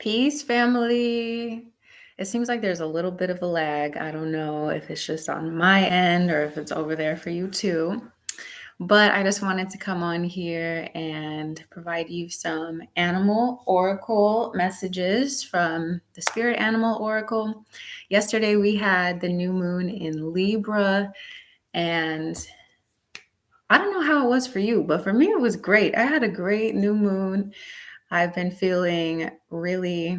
Peace, family. It seems like there's a little bit of a lag. I don't know if it's just on my end or if it's over there for you too. But I just wanted to come on here and provide you some animal oracle messages from the Spirit Animal Oracle. Yesterday we had the new moon in Libra, and I don't know how it was for you, but for me it was great. I had a great new moon. I've been feeling really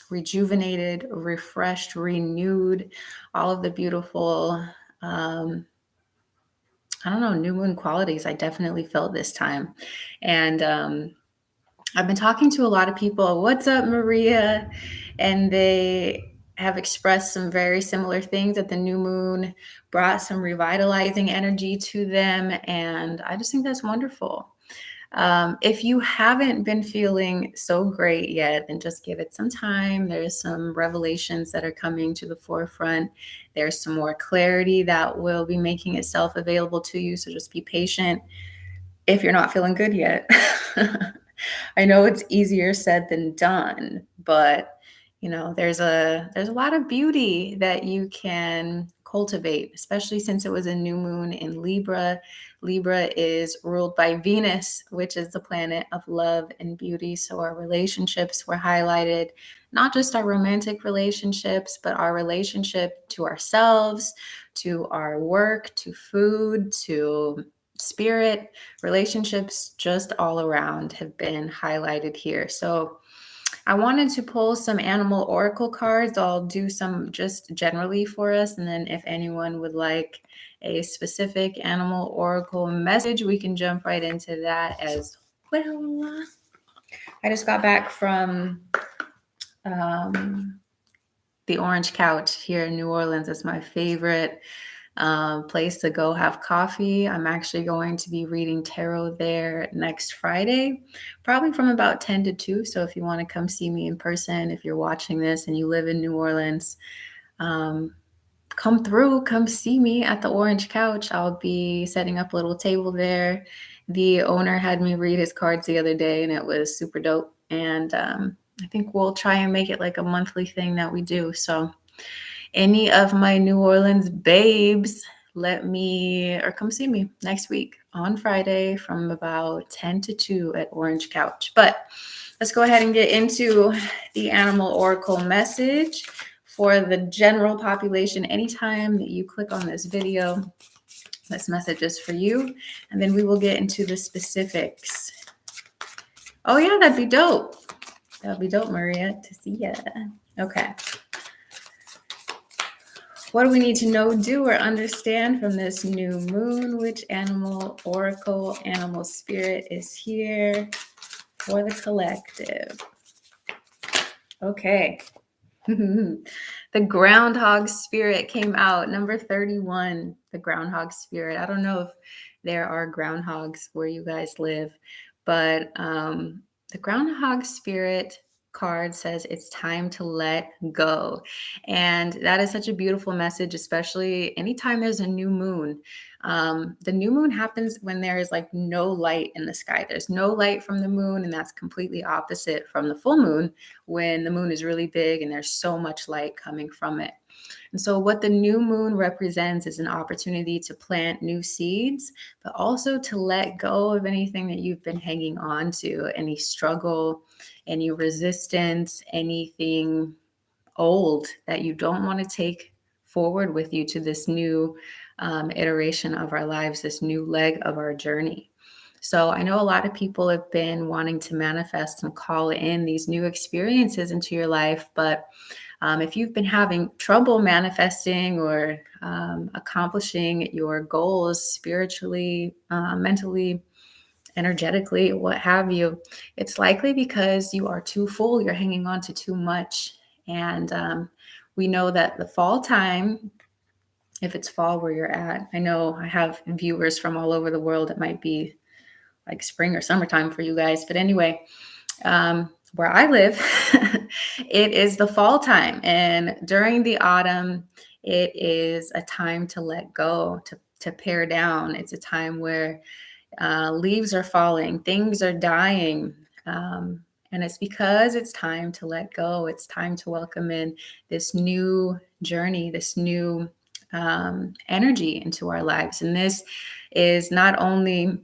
rejuvenated, refreshed, renewed, all of the beautiful, I don't know, new moon qualities I definitely felt this time. And I've been talking to a lot of people. What's up, Maria? And they have expressed some very similar things, that the new moon brought some revitalizing energy to them. And I just think that's wonderful. If you haven't been feeling so great yet, then just give it some time. There's some revelations that are coming to the forefront. There's some more clarity that will be making itself available to you. So just be patient if you're not feeling good yet. I know it's easier said than done, but there's a lot of beauty that you can cultivate, especially since it was a new moon in Libra. Libra is ruled by Venus, which is the planet of love and beauty. So our relationships were highlighted, not just our romantic relationships, but our relationship to ourselves, to our work, to food, to spirit. Relationships just all around have been highlighted here. So I wanted to pull some animal oracle cards. I'll do some just generally for us, and then if anyone would like a specific animal oracle message, we can jump right into that as well. I just got back from the Orange Couch here in New Orleans. It's my favorite place to go have coffee. I'm actually going to be reading tarot there next Friday, probably from about 10 to 2. So if you want to come see me in person, if you're watching this and you live in New Orleans, come see me at the Orange Couch. I'll be setting up a little table there. The owner had me read his cards the other day, and it was super dope. And I think we'll try and make it like a monthly thing that we do. So any of my New Orleans babes, come see me next week on Friday from about 10 to 2 at Orange Couch. But let's go ahead and get into the animal oracle message for the general population. Anytime that you click on this video, this message is for you. And then we will get into the specifics. Oh yeah, that'd be dope. That'd be dope, Maria, to see ya. Okay. What do we need to know, do, or understand from this new moon? Which animal oracle, animal spirit is here for the collective? Okay. The Groundhog Spirit came out, number 31, the Groundhog Spirit. I don't know if there are groundhogs where you guys live, but the Groundhog Spirit card says it's time to let go. And that is such a beautiful message, especially anytime there's a new moon. The new moon happens when there is like no light in the sky. There's no light from the moon, and that's completely opposite from the full moon, when the moon is really big and there's so much light coming from it. And so what the new moon represents is an opportunity to plant new seeds, but also to let go of anything that you've been hanging on to, any struggle, any resistance, anything old that you don't want to take forward with you to this new iteration of our lives, this new leg of our journey. So I know a lot of people have been wanting to manifest and call in these new experiences into your life, but if you've been having trouble manifesting or accomplishing your goals spiritually, mentally, energetically, what have you, it's likely because you are too full, you're hanging on to too much. And we know that the fall time, if it's fall where you're at, I know I have viewers from all over the world. It might be like spring or summertime for you guys. But anyway, where I live, it is the fall time. And during the autumn, it is a time to let go, to pare down. It's a time where leaves are falling, things are dying. And it's because it's time to let go. It's time to welcome in this new journey, this new energy into our lives. And this is not only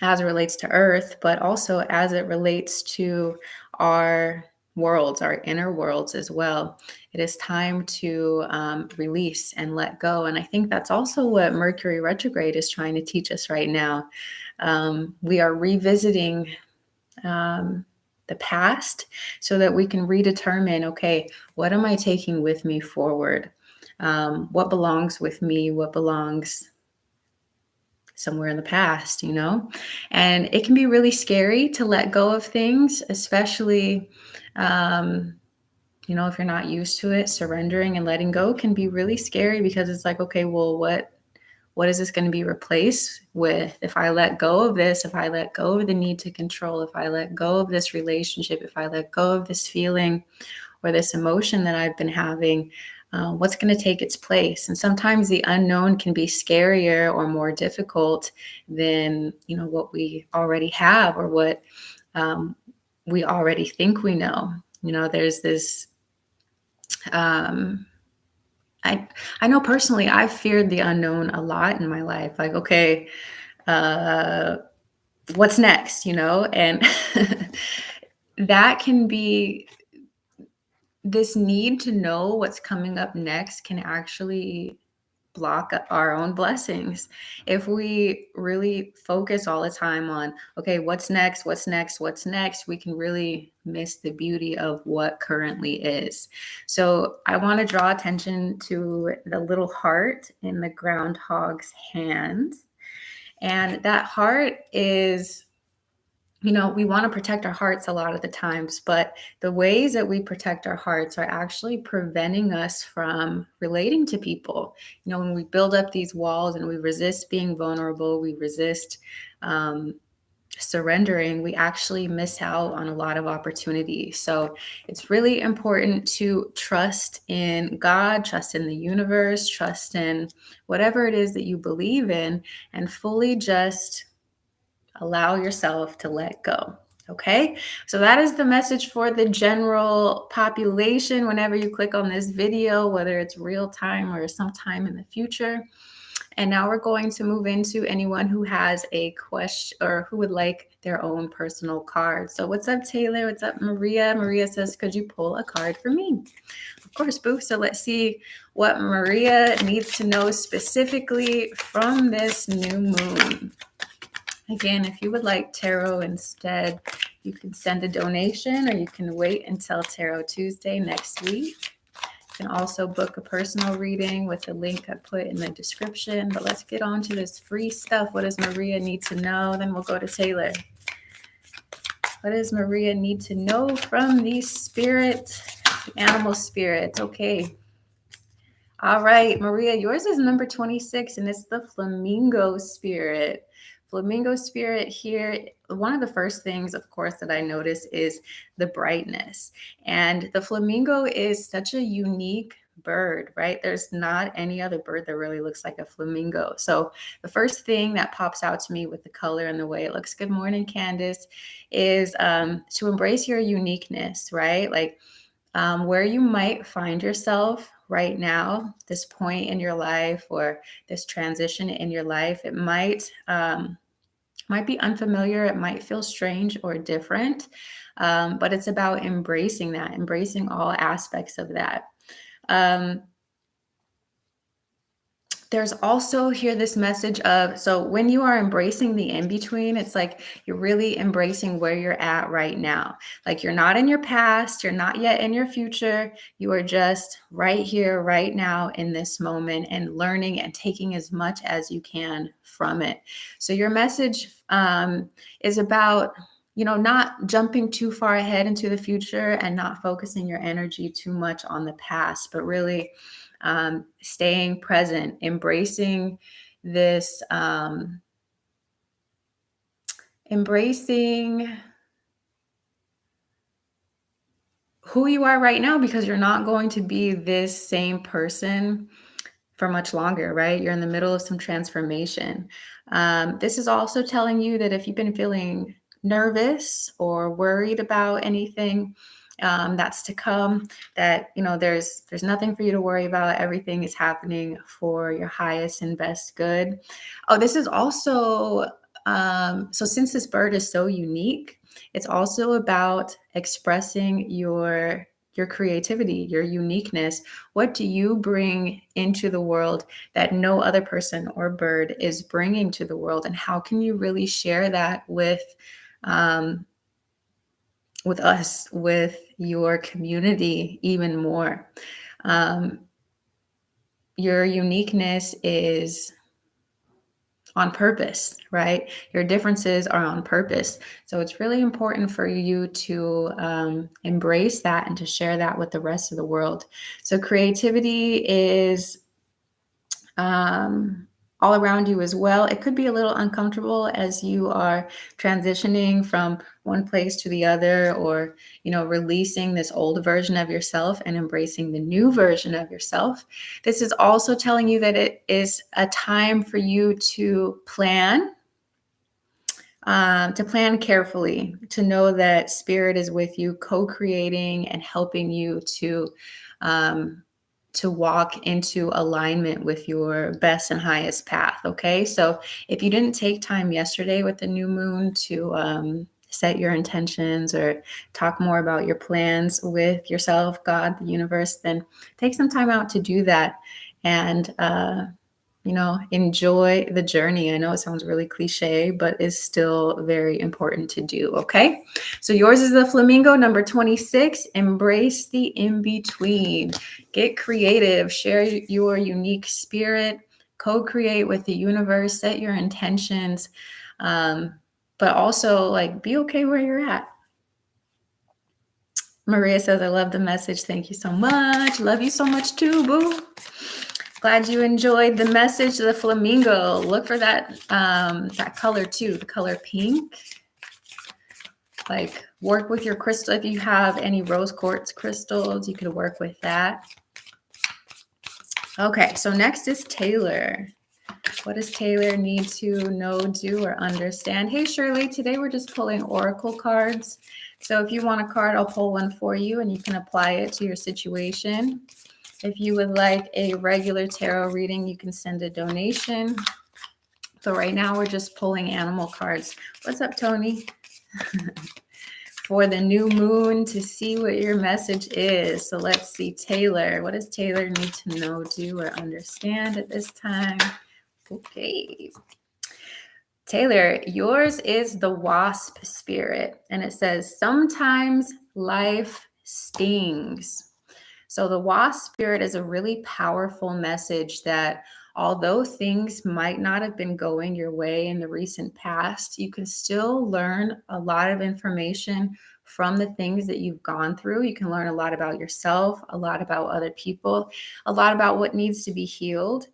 as it relates to Earth, but also as it relates to our worlds, our inner worlds as well. It is time to release and let go. And I think that's also what Mercury retrograde is trying to teach us right now. We are revisiting the past so that we can redetermine, okay, what am I taking with me forward? What belongs with me? What belongs somewhere in the past, you know? And it can be really scary to let go of things, especially, um, if you're not used to it. Surrendering and letting go can be really scary because it's like, okay, well, what is this going to be replaced with if I let go of this, if I let go of the need to control, if I let go of this relationship, if I let go of this feeling or this emotion that I've been having, what's going to take its place? And sometimes the unknown can be scarier or more difficult than, what we already have or what we already think we know. There's this, I know personally, I've feared the unknown a lot in my life. Like, okay, what's next, and that can be, this need to know what's coming up next can actually block our own blessings. If we really focus all the time on, okay, what's next, what's next, what's next, we can really miss the beauty of what currently is. So I want to draw attention to the little heart in the groundhog's hands. And that heart is, we want to protect our hearts a lot of the times, but the ways that we protect our hearts are actually preventing us from relating to people. When we build up these walls and we resist being vulnerable, we resist surrendering, we actually miss out on a lot of opportunity. So it's really important to trust in God, trust in the universe, trust in whatever it is that you believe in, and fully just allow yourself to let go. Okay, so that is the message for the general population. Whenever you click on this video, whether it's real time or sometime in the future. And now we're going to move into anyone who has a question or who would like their own personal card. So what's up, Taylor? What's up, Maria? Maria says, could you pull a card for me? Of course, Boo. So let's see what Maria needs to know specifically from this new moon. Again, if you would like tarot instead, you can send a donation or you can wait until Tarot Tuesday next week. You can also book a personal reading with the link I put in the description. But let's get on to this free stuff. What does Maria need to know? Then we'll go to Taylor. What does Maria need to know from the spirit, the animal spirit? Okay. All right, Maria, yours is number 26, and it's the Flamingo Spirit. Flamingo Spirit here, one of the first things, of course, that I notice is the brightness. And the flamingo is such a unique bird, right? There's not any other bird that really looks like a flamingo. So the first thing that pops out to me with the color and the way it looks, good morning, Candace, is to embrace your uniqueness, right? Like where you might find yourself right now, this point in your life or this transition in your life, it might be unfamiliar, it might feel strange or different, but it's about embracing that, embracing all aspects of that. There's also here this message of, so when you are embracing the in-between, it's like you're really embracing where you're at right now. Like you're not in your past, you're not yet in your future. You are just right here, right now in this moment and learning and taking as much as you can from it. So your message is about, not jumping too far ahead into the future and not focusing your energy too much on the past, but really staying present, embracing this, embracing who you are right now, because you're not going to be this same person for much longer, right? You're in the middle of some transformation. This is also telling you that if you've been feeling nervous or worried about anything that's to come, that there's nothing for you to worry about. Everything is happening for your highest and best good. Oh, this is also so since this bird is so unique, it's also about expressing your creativity, your uniqueness. What do you bring into the world that no other person or bird is bringing to the world, and how can you really share that with us, with your community even more? Your uniqueness is on purpose, right? Your differences are on purpose. So it's really important for you to embrace that and to share that with the rest of the world. So creativity is all around you as well. It could be a little uncomfortable as you are transitioning from one place to the other, or releasing this old version of yourself and embracing the new version of yourself. This is also telling you that it is a time for you to plan carefully, to know that spirit is with you, co-creating and helping you to walk into alignment with your best and highest path. Okay. So if you didn't take time yesterday with the new moon to set your intentions or talk more about your plans with yourself, God, the universe, then take some time out to do that and, enjoy the journey. I know it sounds really cliche, but it's still very important to do. Okay. So yours is the flamingo, number 26. Embrace the in-between. Get creative. Share your unique spirit. Co-create with the universe. Set your intentions. But also be okay where you're at. Maria says, I love the message. Thank you so much. Love you so much too, boo. Glad you enjoyed the message of the flamingo. Look for that color too, the color pink. Work with your crystal. If you have any rose quartz crystals, you could work with that. Okay, so next is Taylor. What does Taylor need to know, do, or understand? Hey, Shirley, today we're just pulling oracle cards. So if you want a card, I'll pull one for you and you can apply it to your situation. If you would like a regular tarot reading, you can send a donation. So right now we're just pulling animal cards. What's up, Tony? For the new moon, to see what your message is. So let's see, Taylor. What does Taylor need to know, do, or understand at this time? Okay. Taylor, yours is the Wasp Spirit. And it says, sometimes life stings. So the Wasp Spirit is a really powerful message that although things might not have been going your way in the recent past, you can still learn a lot of information from the things that you've gone through. You can learn a lot about yourself, a lot about other people, a lot about what needs to be healed.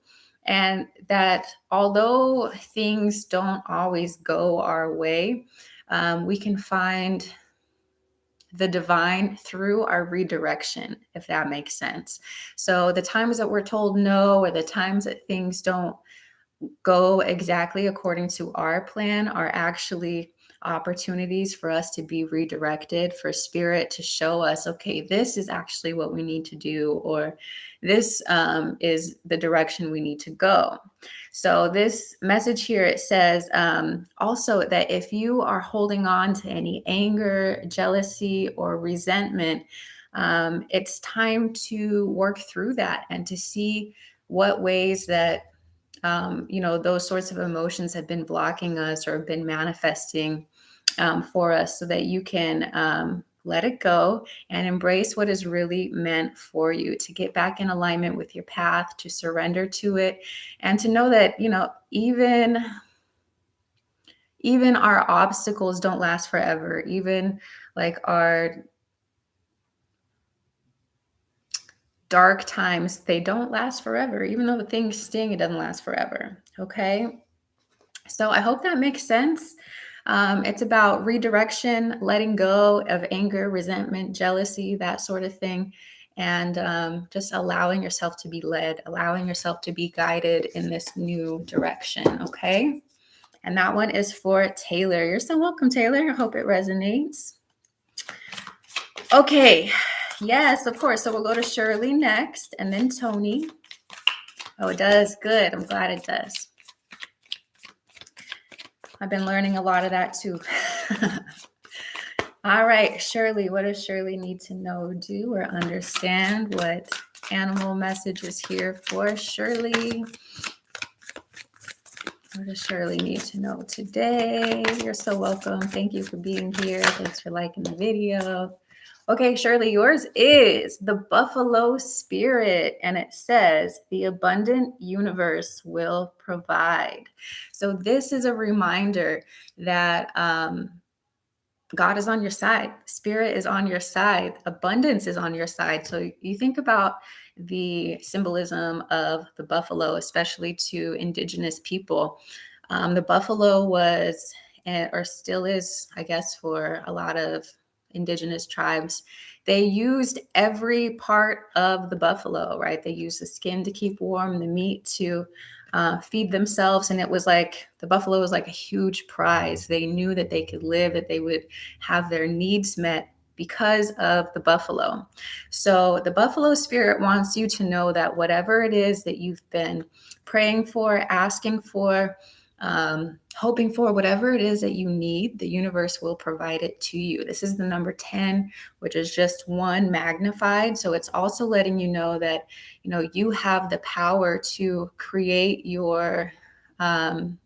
And that although things don't always go our way, we can find the divine through our redirection, if that makes sense. So the times that we're told no, or the times that things don't go exactly according to our plan, are actually opportunities for us to be redirected, for spirit to show us, okay, this is actually what we need to do, or this is the direction we need to go. So this message here, it says also that if you are holding on to any anger, jealousy, or resentment, it's time to work through that and to see what ways that those sorts of emotions have been blocking us or been manifesting for us, so that you can let it go and embrace what is really meant for you, to get back in alignment with your path, to surrender to it, and to know that, even our obstacles don't last forever. Even our dark times, they don't last forever. Even though the things sting, it doesn't last forever. Okay. So I hope that makes sense. It's about redirection, letting go of anger, resentment, jealousy, that sort of thing. And just allowing yourself to be led, allowing yourself to be guided in this new direction. Okay. And that one is for Taylor. You're so welcome, Taylor. I hope it resonates. Okay. Yes, of course. So we'll go to Shirley next and then Tony. Oh, it does. Good. I'm glad it does. I've been learning a lot of that too. All right, Shirley, what does Shirley need to know, do, or understand? What animal message is here for Shirley? What does Shirley need to know today? You're so welcome. Thank you for being here. Thanks for liking the video. Okay, Shirley, yours is the Buffalo Spirit, and it says, the abundant universe will provide. So this is a reminder that God is on your side. Spirit is on your side. Abundance is on your side. So you think about the symbolism of the buffalo, especially to indigenous people. The buffalo was, or still is, I guess, for a lot of indigenous tribes, they used every part of the buffalo, right? They used the skin to keep warm, the meat to feed themselves. And it was like the buffalo was like a huge prize. They knew that they could live, that they would have their needs met because of the buffalo. So the Buffalo Spirit wants you to know that whatever it is that you've been praying for, asking for, hoping for, whatever it is that you need, the universe will provide it to you. This is the number 10, which is just one magnified. So it's also letting you know that, you know, you have the power to create your own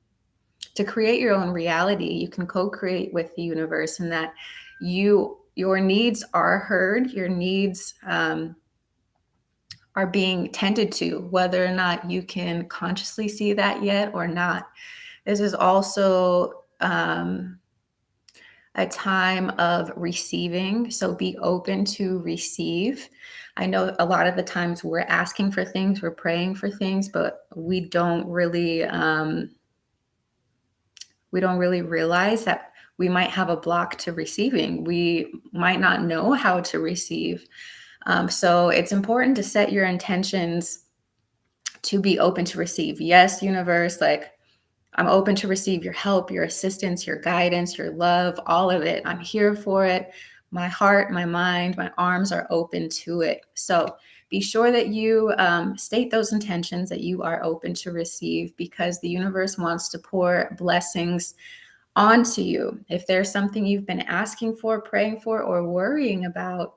reality. You can co-create with the universe, and that your needs are heard. Your needs are being tended to, whether or not you can consciously see that yet or not. This is also a time of receiving. So be open to receive. I know a lot of the times we're asking for things, we're praying for things, but we don't really realize that we might have a block to receiving. We might not know how to receive. So it's important to set your intentions to be open to receive. Yes, universe, like, I'm open to receive your help, your assistance, your guidance, your love, all of it. I'm here for it. My heart, my mind, my arms are open to it. So be sure that you state those intentions, that you are open to receive, because the universe wants to pour blessings onto you. If there's something you've been asking for, praying for, or worrying about,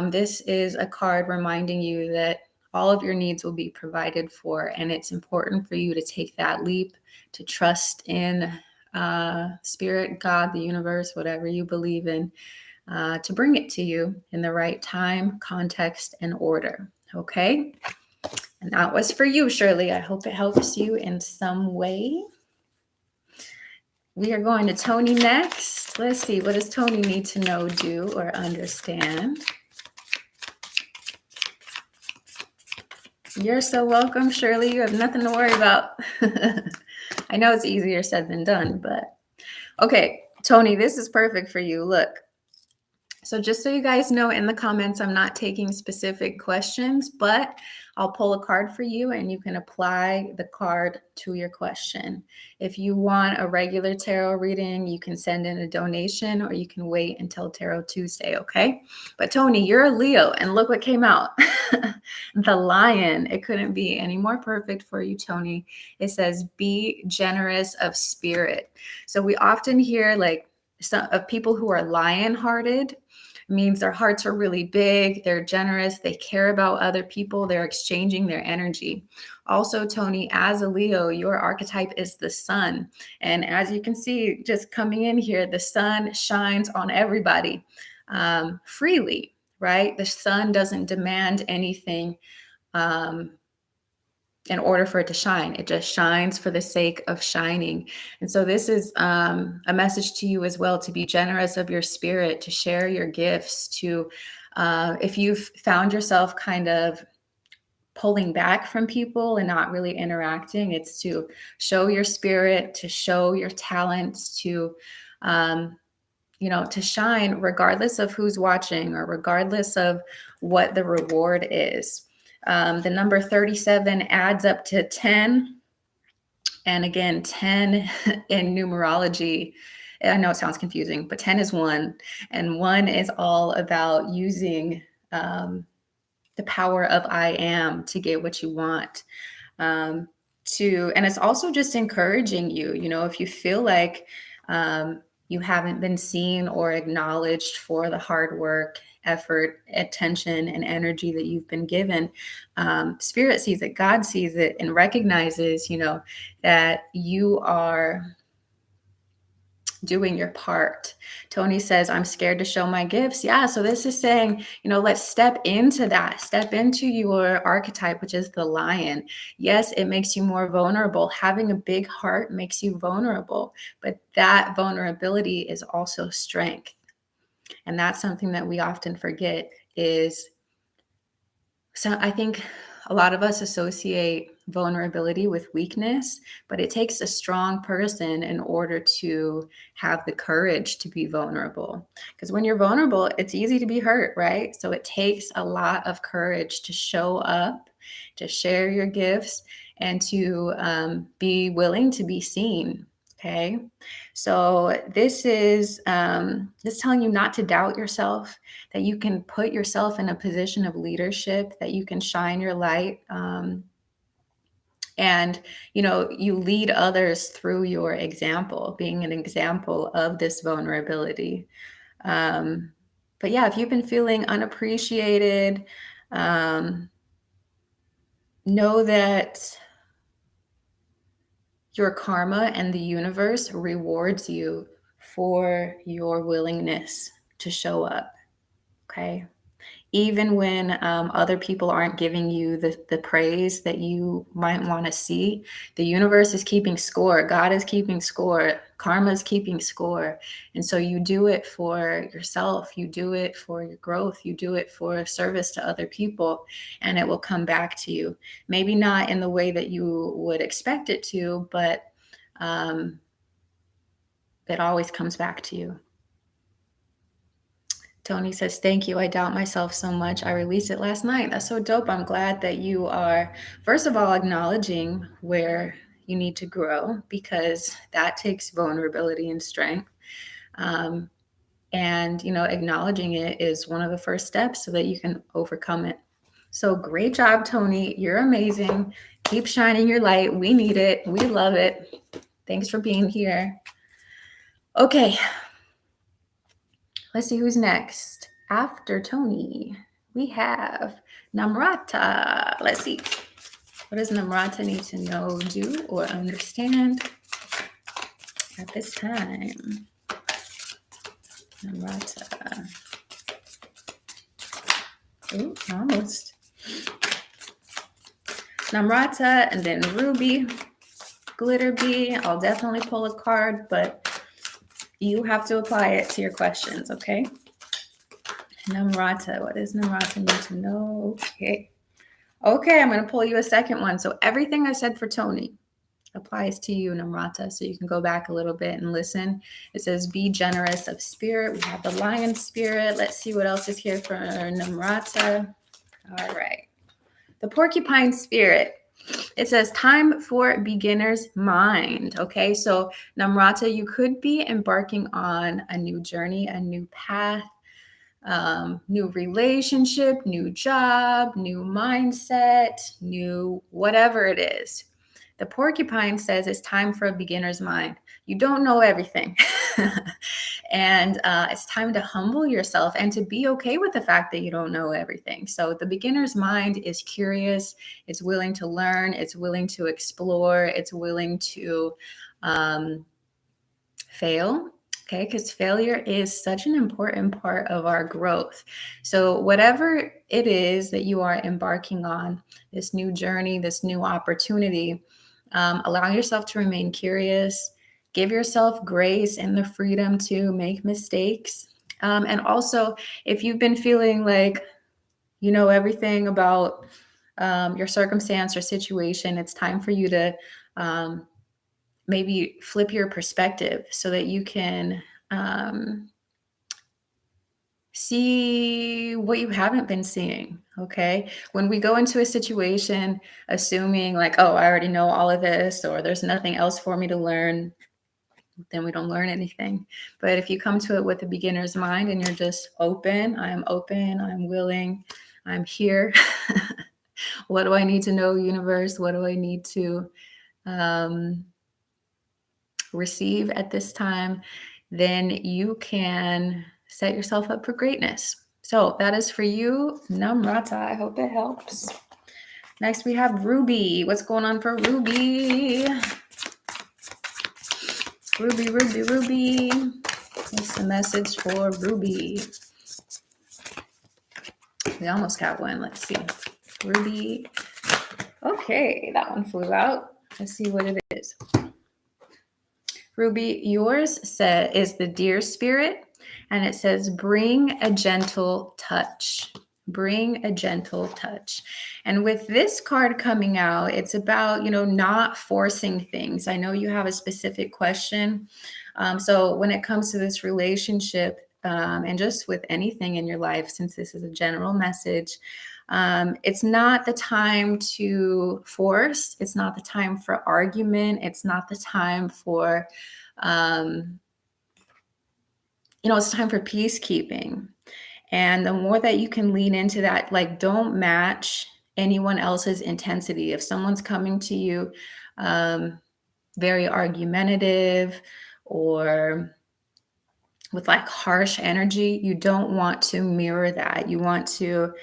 this is a card reminding you that all of your needs will be provided for. And it's important for you to take that leap, to trust in spirit, God, the universe, whatever you believe in, to bring it to you in the right time, context, and order. Okay? And that was for you, Shirley. I hope it helps you in some way. We are going to Tony next. Let's see, what does Tony need to know, do, or understand? You're so welcome, Shirley. You have nothing to worry about. I know it's easier said than done, but okay, Tony, this is perfect for you. Look. So just so you guys know, in the comments, I'm not taking specific questions, but I'll pull a card for you and you can apply the card to your question. If you want a regular tarot reading, you can send in a donation, or you can wait until Tarot Tuesday, okay? But Tony, you're a Leo, and look what came out. The lion. It couldn't be any more perfect for you, Tony. It says, be generous of spirit. So we often hear like some of people who are lion-hearted, means their hearts are really big, they're generous, they care about other people, they're exchanging their energy. Also, Tony, as a Leo, your archetype is the sun. And as you can see, just coming in here, the sun shines on everybody freely, right? The sun doesn't demand anything in order for it to shine. It just shines for the sake of shining. And so this is a message to you as well, to be generous of your spirit, to share your gifts, to if you've found yourself kind of pulling back from people and not really interacting, it's to show your spirit, to show your talents, to to shine regardless of who's watching or regardless of what the reward is. The number 37 adds up to 10, And again, 10 in numerology, I know it sounds confusing, but 10 is one. And one is all about using the power of I am to get what you want. And it's also just encouraging you, if you feel like you haven't been seen or acknowledged for the hard work, effort, attention, and energy that you've been given. Spirit sees it, God sees it, and recognizes, that you are doing your part. Tony says, I'm scared to show my gifts. Yeah. So this is saying, let's step into that, step into your archetype, which is the lion. Yes, it makes you more vulnerable. Having a big heart makes you vulnerable, but that vulnerability is also strength. And that's something that we often forget is, so I think a lot of us associate vulnerability with weakness, but it takes a strong person in order to have the courage to be vulnerable. Because when you're vulnerable, it's easy to be hurt, right? So it takes a lot of courage to show up, to share your gifts, and to be willing to be seen. Okay. So this is telling you not to doubt yourself, that you can put yourself in a position of leadership, that you can shine your light. And, you lead others through your example, being an example of this vulnerability. But yeah, if you've been feeling unappreciated, know that your karma and the universe rewards you for your willingness to show up. Okay. Even when other people aren't giving you the praise that you might want to see, the universe is keeping score. God is keeping score. Karma is keeping score. And so you do it for yourself. You do it for your growth. You do it for service to other people, and it will come back to you. Maybe not in the way that you would expect it to, but it always comes back to you. Tony says, thank you. I doubt myself so much. I released it last night. That's so dope. I'm glad that you are, first of all, acknowledging where you need to grow, because that takes vulnerability and strength. And, acknowledging it is one of the first steps so that you can overcome it. So great job, Tony. You're amazing. Keep shining your light. We need it. We love it. Thanks for being here. Okay. Let's see who's next. After Tony, we have Namrata. Let's see. What does Namrata need to know, do, or understand at this time? Namrata. Ooh, almost. Namrata, and then Ruby, Glitter Bee. I'll definitely pull a card, but you have to apply it to your questions, okay? Namrata, what does Namrata need to know? Okay, I'm going to pull you a second one. So everything I said for Tony applies to you, Namrata. So you can go back a little bit and listen. It says, be generous of spirit. We have the Lion Spirit. Let's see what else is here for Namrata. All right. The Porcupine Spirit. It says time for beginner's mind. Okay, so Namrata, you could be embarking on a new journey, a new path, new relationship, new job, new mindset, new whatever it is. The Porcupine says it's time for a beginner's mind. You don't know everything. And it's time to humble yourself and to be okay with the fact that you don't know everything. So the beginner's mind is curious. It's willing to learn. It's willing to explore. It's willing to fail. Okay, because failure is such an important part of our growth. So whatever it is that you are embarking on, this new journey, this new opportunity, allow yourself to remain curious. Give yourself grace and the freedom to make mistakes. And also, if you've been feeling like you know everything about your circumstance or situation, it's time for you to maybe flip your perspective so that you can see what you haven't been seeing. Okay. When we go into a situation assuming like, oh, I already know all of this, or there's nothing else for me to learn, then we don't learn anything. But if you come to it with a beginner's mind and you're just open, I'm willing, I'm here. What do I need to know, universe? What do I need to receive at this time? Then you can set yourself up for greatness. So that is for you, Namrata. I hope it helps. Next, we have Ruby. What's going on for Ruby? Ruby. What's the message for Ruby? We almost got one. Let's see. Ruby. Okay, that one flew out. Let's see what it is. Ruby, yours is the Deer Spirit, and it says, bring a gentle touch. Bring a gentle touch. And with this card coming out, it's about, not forcing things. I know you have a specific question. So when it comes to this relationship, and just with anything in your life, since this is a general message, it's not the time to force. It's not the time for argument. It's not the time for, it's time for peacekeeping. And the more that you can lean into that, like, don't match anyone else's intensity. If someone's coming to you very argumentative or with like harsh energy, you don't want to mirror that. You want to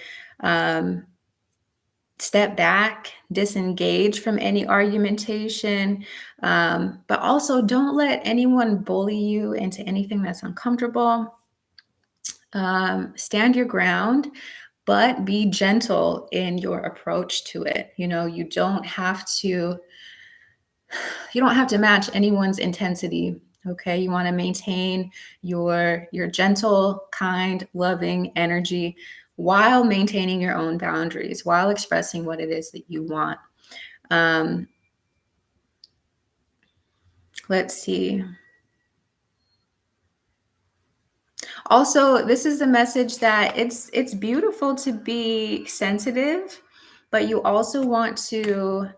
step back, disengage from any argumentation, but also don't let anyone bully you into anything that's uncomfortable. Stand your ground, but be gentle in your approach to it. You don't have to match anyone's intensity. Okay. You want to maintain your gentle, kind, loving energy while maintaining your own boundaries, while expressing what it is that you want. Let's see. Also, this is a message that it's beautiful to be sensitive, but you also want to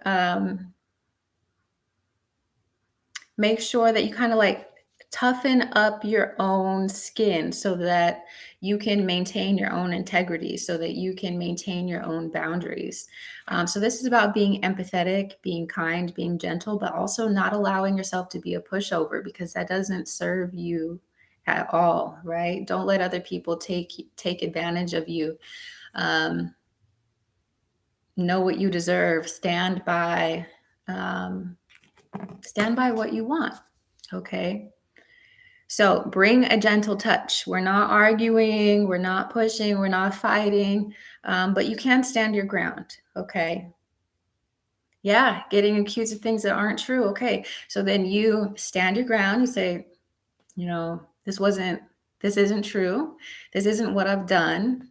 make sure that you kind of like toughen up your own skin so that you can maintain your own integrity, so that you can maintain your own boundaries. So this is about being empathetic, being kind, being gentle, but also not allowing yourself to be a pushover, because that doesn't serve you at all, right? Don't let other people take advantage of you. Know what you deserve. Stand by what you want. Okay. So bring a gentle touch. We're not arguing, we're not pushing, we're not fighting, but you can stand your ground. Okay. Yeah, getting accused of things that aren't true. Okay. So then you stand your ground. You say, this isn't true. This isn't what I've done.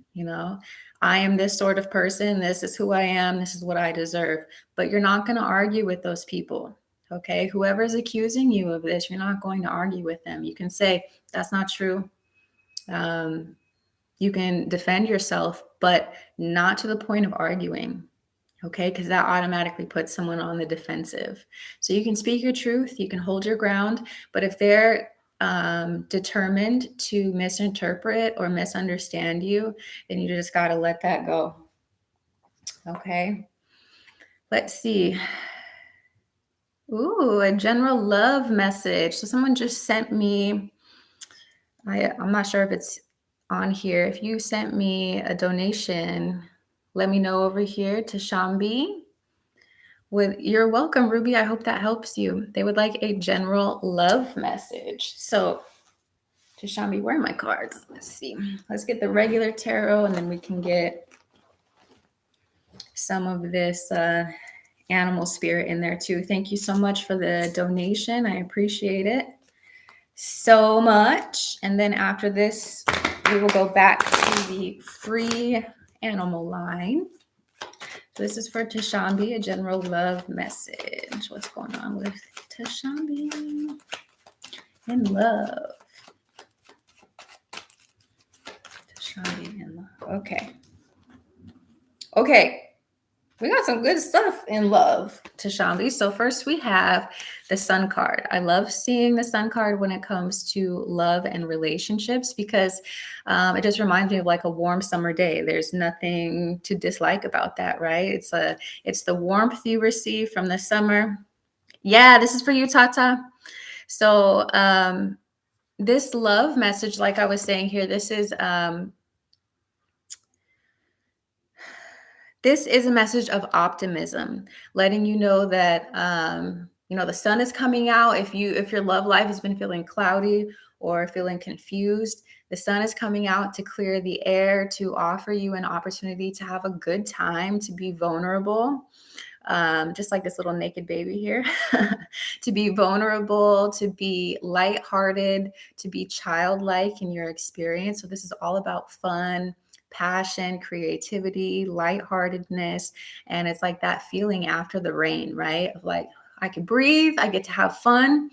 I am this sort of person. This is who I am. This is what I deserve. But you're not going to argue with those people. Okay. Whoever's accusing you of this, you're not going to argue with them. You can say, that's not true. You can defend yourself, but not to the point of arguing. Okay. Because that automatically puts someone on the defensive. So you can speak your truth. You can hold your ground. But if they're determined to misinterpret or misunderstand you, then you just got to let that go. Okay. Let's see. Ooh, a general love message. So someone just sent me, I'm not sure if it's on here. If you sent me a donation, let me know over here to Shambi. You're welcome, Ruby. I hope that helps you. They would like a general love message. So to Shambi, where are my cards? Let's see. Let's get the regular tarot, and then we can get some of this animal spirit in there too. Thank you so much for the donation. I appreciate it so much. And then after this, we will go back to the free animal line. So this is for Tashambi, a general love message. What's going on with Tashambi in love? Shandi in love. Okay. Okay. We got some good stuff in love, Tashambi. So first we have the Sun card. I love seeing the Sun card when it comes to love and relationships because it just reminds me of like a warm summer day. There's nothing to dislike about that, right? It's the warmth you receive from the summer. Yeah, this is for you, Tata. So this love message, like I was saying here, this is a message of optimism, letting you know that the sun is coming out. If your love life has been feeling cloudy or feeling confused, the sun is coming out to clear the air, to offer you an opportunity to have a good time, to be vulnerable. Just like this little naked baby here, to be vulnerable, to be lighthearted, to be childlike in your experience. So this is all about fun, passion, creativity, lightheartedness. And it's like that feeling after the rain, right? Of like, I can breathe, I get to have fun.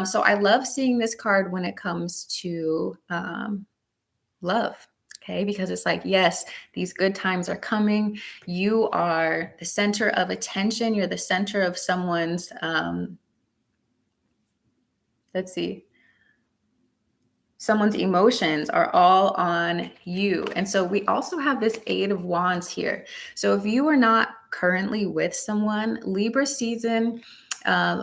So I love seeing this card when it comes to love. Okay, because it's like, yes, these good times are coming. You are the center of attention. You're the center of someone's, someone's emotions are all on you. And so we also have this Eight of Wands here. So if you are not currently with someone, Libra season,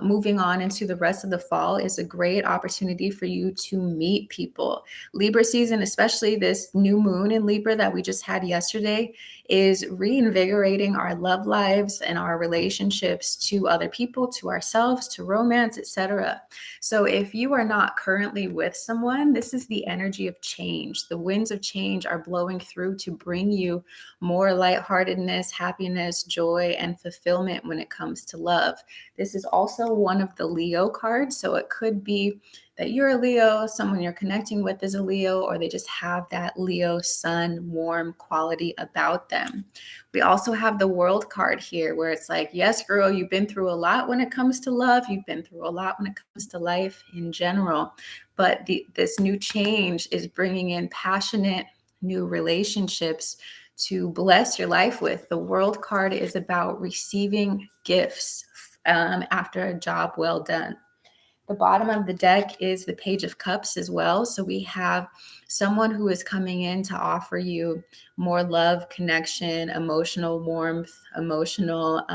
moving on into the rest of the fall, is a great opportunity for you to meet people. Libra season, especially this new moon in Libra that we just had yesterday, is reinvigorating our love lives and our relationships to other people, to ourselves, to romance, etc. So if you are not currently with someone, this is the energy of change. The winds of change are blowing through to bring you more lightheartedness, happiness, joy, and fulfillment when it comes to love. This is also one of the Leo cards. So it could be that you're a Leo, someone you're connecting with is a Leo, or they just have that Leo sun warm quality about them. We also have the World card here where it's like, yes, girl, you've been through a lot when it comes to love. You've been through a lot when it comes to life in general. But this new change is bringing in passionate new relationships to bless your life with. The World card is about receiving gifts after a job well done. The bottom of the deck is the Page of Cups as well. So we have someone who is coming in to offer you more love, connection, emotional warmth, emotional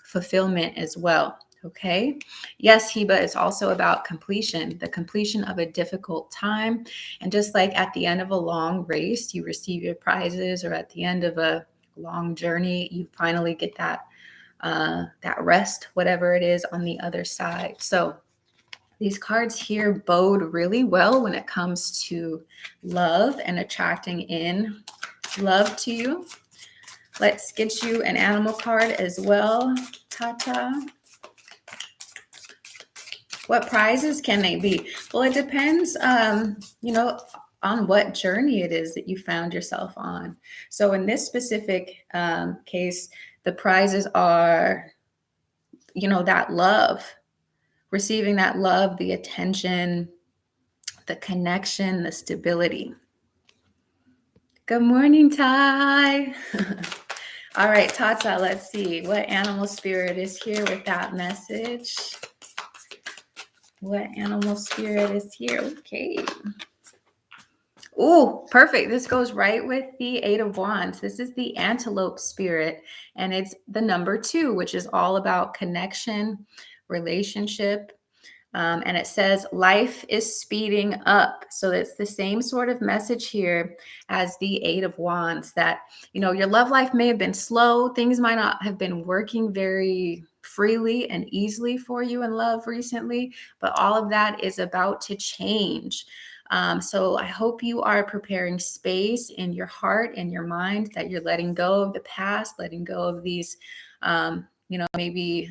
fulfillment as well. Okay. Yes, Heba, it's also about completion, the completion of a difficult time. And just like at the end of a long race, you receive your prizes, or at the end of a long journey, you finally get that rest, whatever it is on the other side. So these cards here bode really well when it comes to love and attracting in love to you. Let's get you an animal card as well, Tata. What prizes can they be? Well, it depends, on what journey it is that you found yourself on. So in this specific case, the prizes are, that love, receiving that love, the attention, the connection, the stability. Good morning, Ty. All right, Tata, let's see what animal spirit is here with that message. What animal spirit is here? Okay. Oh, perfect. This goes right with the Eight of Wands. This is the Antelope Spirit, and it's the number 2, which is all about connection, relationship. And it says life is speeding up. So it's the same sort of message here as the Eight of Wands, that, your love life may have been slow. Things might not have been working very freely and easily for you in love recently, but all of that is about to change. So I hope you are preparing space in your heart and your mind, that you're letting go of the past, letting go of these, maybe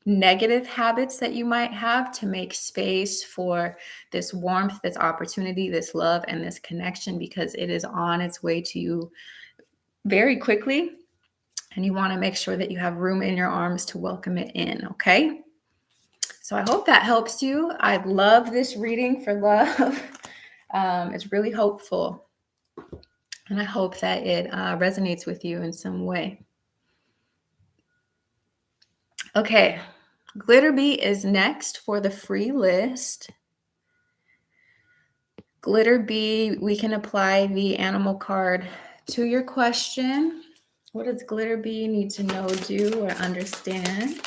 negative habits that you might have, to make space for this warmth, this opportunity, this love, and this connection, because it is on its way to you very quickly. And you want to make sure that you have room in your arms to welcome it in. Okay. So I hope that helps you. I love this reading for love. It's really hopeful. And I hope that it resonates with you in some way. Okay, Glitterbee is next for the free list. Glitterbee, we can apply the animal card to your question. What does Glitterbee need to know, do, or understand?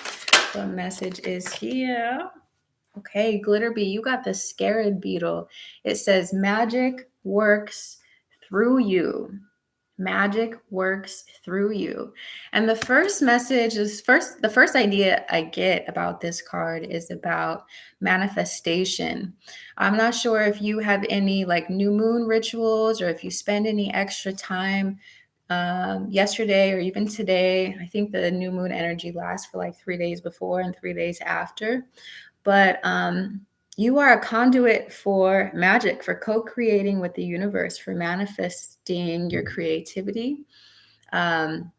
What message is here? Okay, Glitterbee, you got the Scarab Beetle. It says magic works through you. Magic works through you. And the first message is the first idea I get about this card is about manifestation. I'm not sure if you have any like new moon rituals or if you spend any extra time yesterday or even today. I think the new moon energy lasts for like 3 days before and 3 days after. But you are a conduit for magic, for co-creating with the universe, for manifesting your creativity. And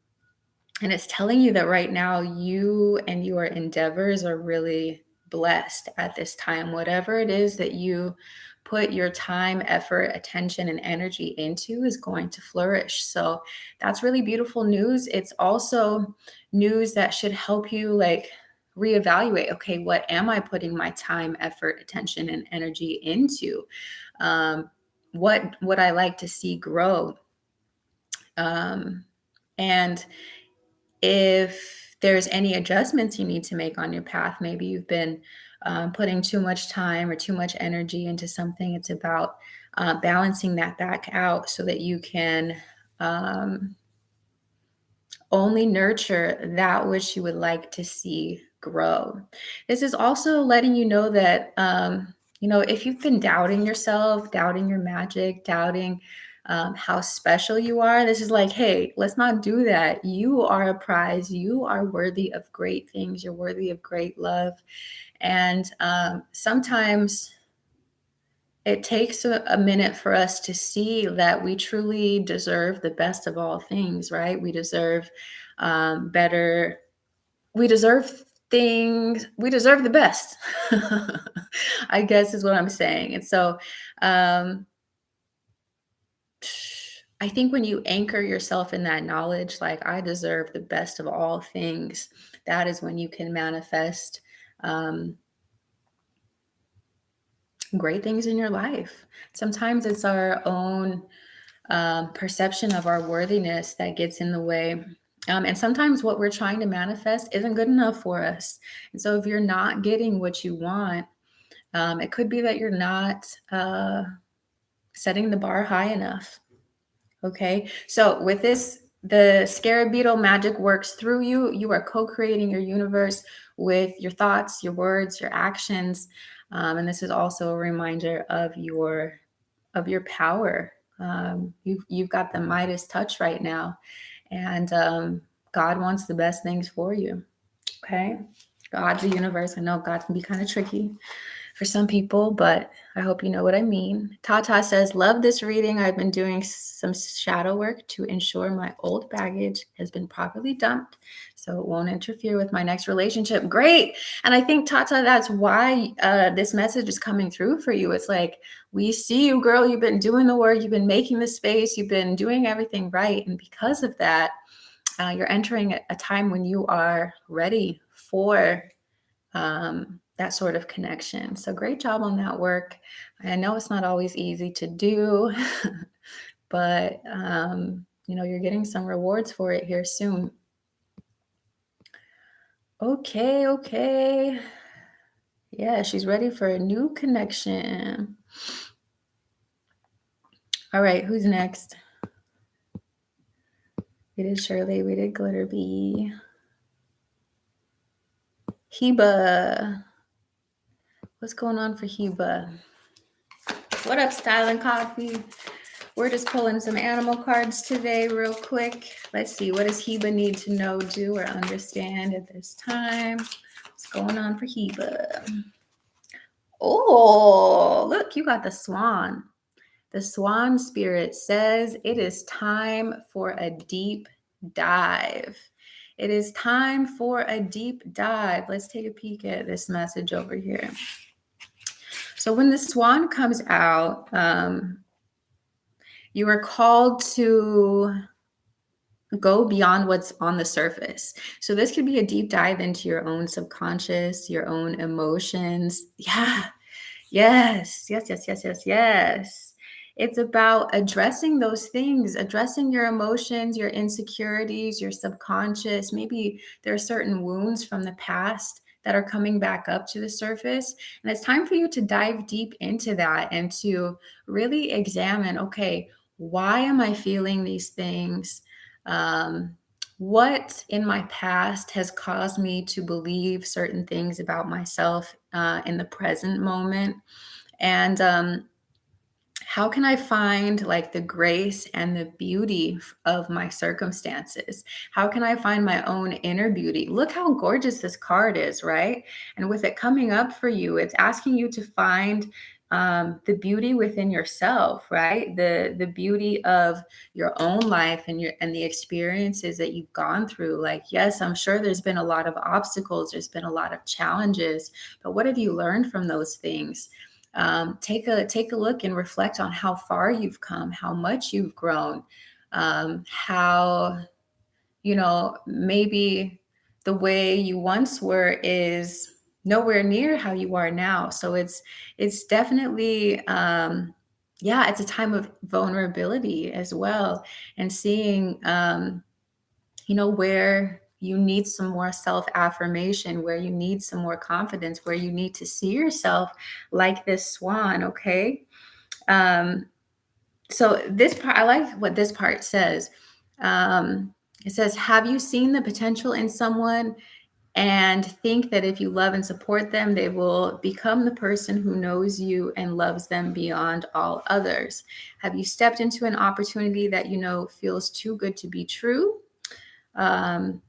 it's telling you that right now you and your endeavors are really blessed at this time. Whatever it is that you put your time, effort, attention, and energy into is going to flourish. So that's really beautiful news. It's also news that should help you like reevaluate, okay, what am I putting my time, effort, attention, and energy into? What would I like to see grow? And if there's any adjustments you need to make on your path, maybe you've been putting too much time or too much energy into something, it's about balancing that back out so that you can only nurture that which you would like to see grow. This is also letting you know that, if you've been doubting yourself, doubting your magic, doubting how special you are, this is like, hey, let's not do that. You are a prize. You are worthy of great things. You're worthy of great love. And sometimes it takes a minute for us to see that we truly deserve the best of all things, right? We deserve better. We deserve things. We deserve the best, I guess is what I'm saying. And so I think when you anchor yourself in that knowledge, like I deserve the best of all things, that is when you can manifest great things in your life. Sometimes it's our own perception of our worthiness that gets in the way. And sometimes what we're trying to manifest isn't good enough for us. And so if you're not getting what you want, it could be that you're not setting the bar high enough. Okay. So with this, the Scarab Beetle magic works through you. You are co-creating your universe with your thoughts, your words, your actions. And this is also a reminder of your power. You've got the Midas touch right now, and God wants the best things for you. Okay, God, the universe. I know God can be kind of tricky for some people, but I hope you know what I mean. Tata says, love this reading. I've been doing some shadow work to ensure my old baggage has been properly dumped so it won't interfere with my next relationship. Great. And I think, Tata, that's why this message is coming through for you. It's like, we see you, girl. You've been doing the work. You've been making the space. You've been doing everything right. And because of that, you're entering a time when you are ready for that sort of connection. So great job on that work. I know it's not always easy to do, but you're getting some rewards for it here soon. Okay. Yeah, she's ready for a new connection. All right, who's next? We did Shirley, we did Glitterbee. Heba. What's going on for Heba? What up, Style and Coffee? We're just pulling some animal cards today real quick. Let's see, what does Heba need to know, do, or understand at this time? What's going on for Heba? Oh, look, you got the swan. The Swan Spirit says it is time for a deep dive. It is time for a deep dive. Let's take a peek at this message over here. So when the swan comes out, You are called to go beyond what's on the surface. So this could be a deep dive into your own subconscious, your own emotions. Yeah. Yes, yes, yes, yes, yes, yes. It's about addressing those things, addressing your emotions, your insecurities, your subconscious. Maybe there are certain wounds from the past that are coming back up to the surface. And it's time for you to dive deep into that and to really examine, okay, why am I feeling these things? Um, what in my past has caused me to believe certain things about myself in the present moment? And how can I find like the grace and the beauty of my circumstances? How can I find my own inner beauty? Look how gorgeous this card is, right? And with it coming up for you, it's asking you to find the beauty within yourself, right? The beauty of your own life and the experiences that you've gone through. Like, yes, I'm sure there's been a lot of obstacles, there's been a lot of challenges, but what have you learned from those things? Take a look and reflect on how far you've come, how much you've grown, how maybe the way you once were is nowhere near how you are now. So it's definitely yeah, it's a time of vulnerability as well, and seeing where you need some more self affirmation, where you need some more confidence, where you need to see yourself like this swan. Okay. Um, so this part, I like what this part says. It says, have you seen the potential in someone and think that if you love and support them, they will become the person who knows you and loves them beyond all others? Have you stepped into an opportunity that you know feels too good to be true? Um,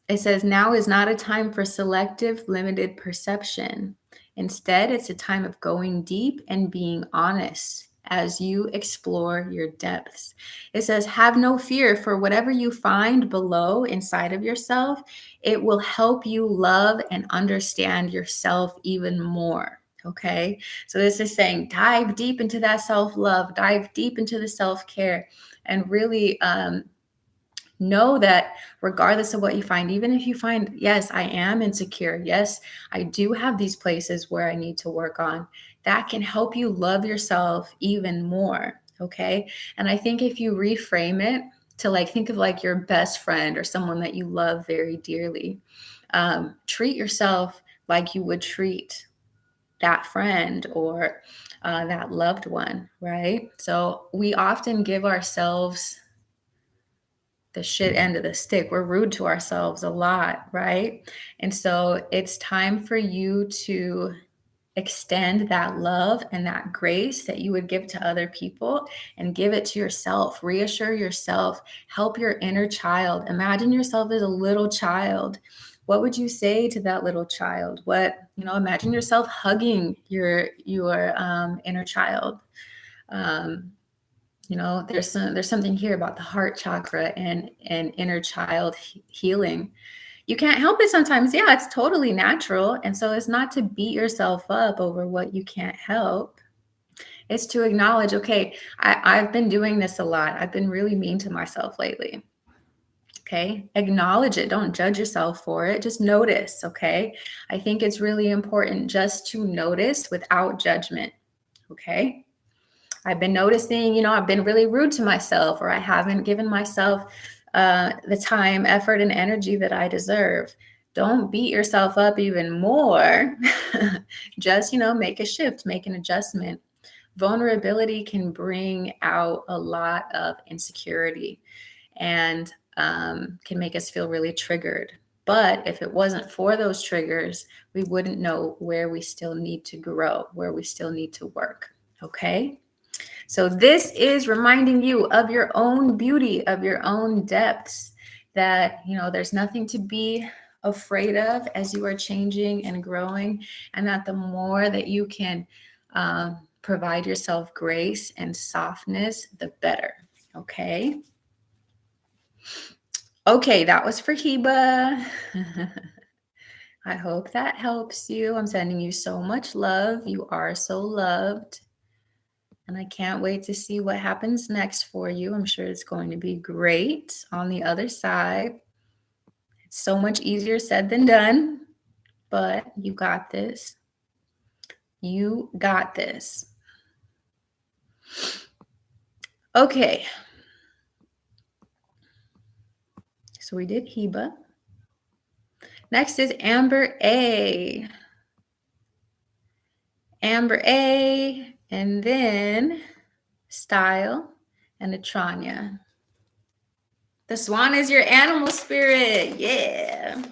it says, now is not a time for selective, limited perception. Instead, it's a time of going deep and being honest as you explore your depths. It says, have no fear for whatever you find below inside of yourself. It will help you love and understand yourself even more. Okay. So this is saying dive deep into that self love, dive deep into the self care, and really, know that regardless of what you find, even if you find, yes, I am insecure, yes, I do have these places where I need to work on, that can help you love yourself even more. Okay. And I think if you reframe it to like, think of like your best friend or someone that you love very dearly, treat yourself like you would treat that friend or that loved one, right? So we often give ourselves the shit end of the stick. We're rude to ourselves a lot, right? And so it's time for you to extend that love and that grace that you would give to other people and give it to yourself. Reassure yourself, help your inner child. Imagine yourself as a little child. What would you say to that little child? Imagine yourself hugging your inner child. Um, there's something here about the heart chakra and inner child healing. You can't help it sometimes. Yeah, it's totally natural. And so it's not to beat yourself up over what you can't help. It's to acknowledge, okay, I've been doing this a lot. I've been really mean to myself lately. Okay. Acknowledge it. Don't judge yourself for it. Just notice. Okay. I think it's really important just to notice without judgment. Okay. I've been noticing, I've been really rude to myself, or I haven't given myself the time, effort, and energy that I deserve. Don't beat yourself up even more. Just, make a shift, make an adjustment. Vulnerability can bring out a lot of insecurity and can make us feel really triggered. But if it wasn't for those triggers, we wouldn't know where we still need to grow, where we still need to work. Okay. So this is reminding you of your own beauty, of your own depths, that, there's nothing to be afraid of as you are changing and growing, and that the more that you can provide yourself grace and softness, the better. Okay. Okay, that was for Heba. I hope that helps you. I'm sending you so much love. You are so loved. And I can't wait to see what happens next for you. I'm sure it's going to be great on the other side. It's so much easier said than done, but you got this. You got this. Okay. So we did Heba. Next is Amber A. Amber A, and then Style and a Tonya. The swan is your animal spirit. Yeah.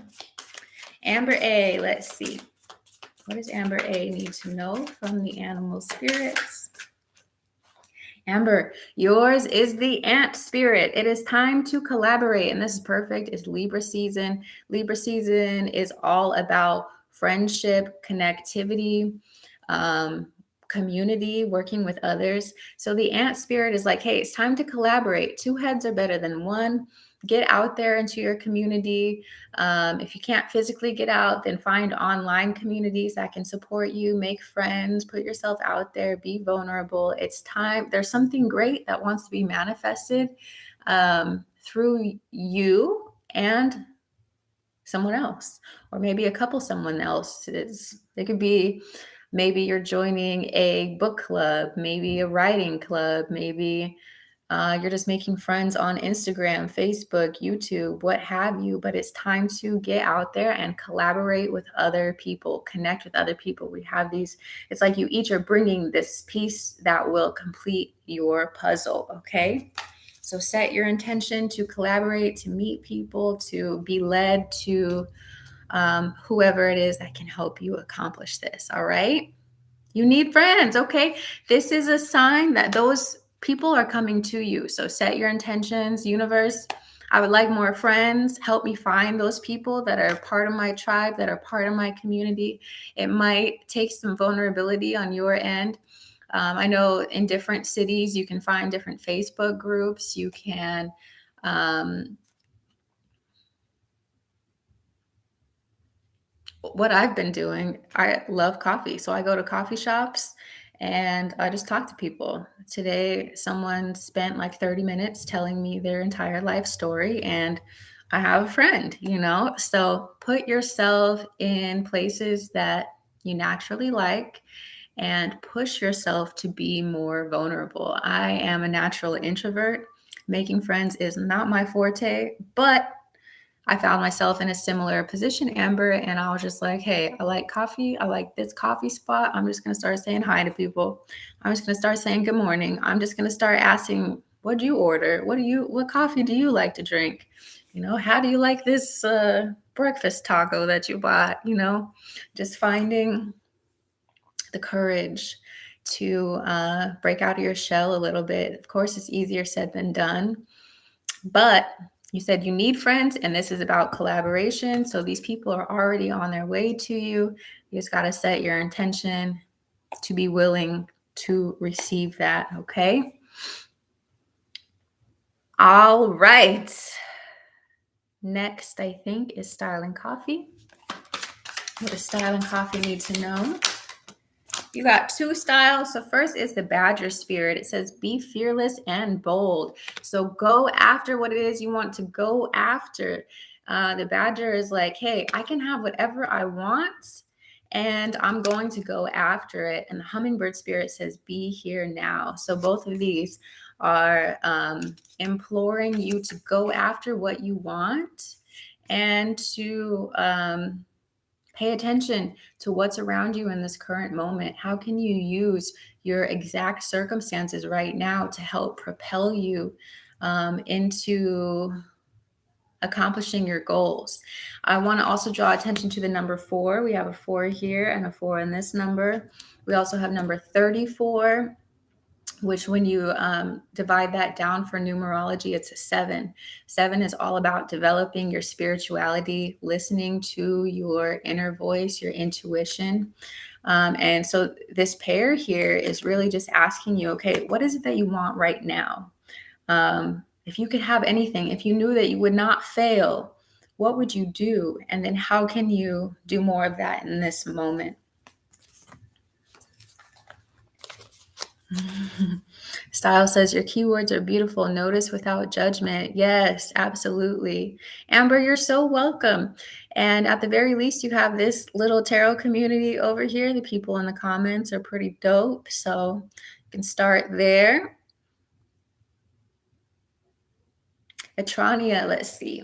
Amber A, let's see. What does Amber A need to know from the animal spirits? Amber, yours is the ant spirit. It is time to collaborate. And this is perfect. It's Libra season. Libra season is all about friendship, connectivity, community, working with others. So the ant spirit is like, hey, it's time to collaborate. Two heads are better than one. Get out there into your community. If you can't physically get out, then find online communities that can support you, make friends, put yourself out there, be vulnerable. It's time. There's something great that wants to be manifested through you and someone else, or maybe a couple someone else. It could be maybe you're joining a book club, maybe a writing club, maybe you're just making friends on Instagram, Facebook, YouTube, what have you. But it's time to get out there and collaborate with other people, connect with other people. We have these, it's like you each are bringing this piece that will complete your puzzle, okay? So set your intention to collaborate, to meet people, to be led to whoever it is that can help you accomplish this, all right? You need friends, okay? This is a sign that those people are coming to you. So set your intentions, universe. I would like more friends. Help me find those people that are part of my tribe, that are part of my community. It might take some vulnerability on your end. I know in different cities, you can find different Facebook groups. You can what I've been doing, I love coffee. So I go to coffee shops and I just talk to people. Today, someone spent like 30 minutes telling me their entire life story, and I have a friend, you know? So put yourself in places that you naturally like and push yourself to be more vulnerable. I am a natural introvert. Making friends is not my forte, but I found myself in a similar position, Amber, and I was just like, hey, I like coffee. I like this coffee spot. I'm just going to start saying hi to people. I'm just going to start saying good morning. I'm just going to start asking, what do you order? What coffee do you like to drink? You know, how do you like this breakfast taco that you bought? You know, just finding the courage to break out of your shell a little bit. Of course, it's easier said than done, but you said you need friends, and this is about collaboration. So these people are already on their way to you. You just got to set your intention to be willing to receive that. Okay. All right. Next, I think, is Style and Coffee. What does Style and Coffee need to know? You got two styles. So first is the Badger Spirit. It says be fearless and bold. So go after what it is you want to go after. The Badger is like, hey, I can have whatever I want and I'm going to go after it. And the Hummingbird Spirit says be here now. So both of these are imploring you to go after what you want and to pay attention to what's around you in this current moment. How can you use your exact circumstances right now to help propel you into accomplishing your goals? I want to also draw attention to the number 4. We have a 4 here and a 4 in this number. We also have number 34, which when you divide that down for numerology, it's a 7. 7 is all about developing your spirituality, listening to your inner voice, your intuition. And so this pair here is really just asking you, okay, what is it that you want right now? If you could have anything, if you knew that you would not fail, what would you do? And then how can you do more of that in this moment? Style says your keywords are beautiful. Notice without judgment. Yes, absolutely. Amber, you're so welcome. And at the very least, you have this little tarot community over here. The people in the comments are pretty dope. So you can start there. Atrania, let's see.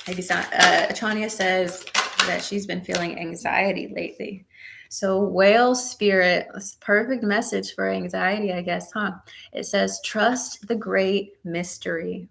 Maybe it's not. Atrania says that she's been feeling anxiety lately. So whale spirit, that's a perfect message for anxiety, I guess, huh? It says, trust the great mystery.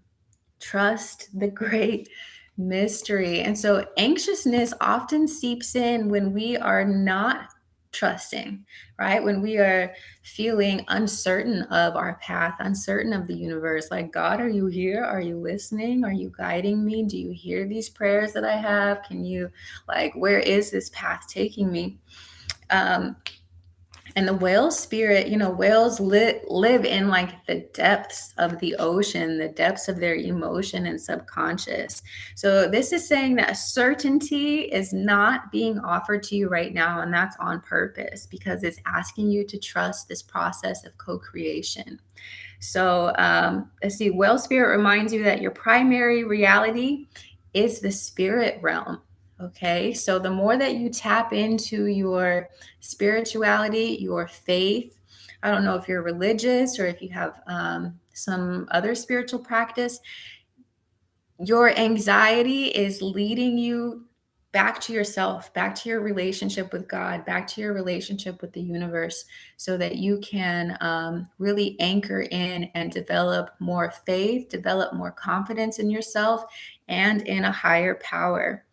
Trust the great mystery. And so anxiousness often seeps in when we are not trusting, right? When we are feeling uncertain of our path, uncertain of the universe. Like, God, are you here? Are you listening? Are you guiding me? Do you hear these prayers that I have? Can you, like, where is this path taking me? And the whale spirit, you know, whales live in like the depths of the ocean, the depths of their emotion and subconscious. So this is saying that certainty is not being offered to you right now, and that's on purpose because it's asking you to trust this process of co-creation. So let's see, whale spirit reminds you that your primary reality is the spirit realm. Okay, so the more that you tap into your spirituality, your faith, I don't know if you're religious or if you have some other spiritual practice, your anxiety is leading you back to yourself, back to your relationship with God, back to your relationship with the universe, so that you can really anchor in and develop more faith, develop more confidence in yourself and in a higher power.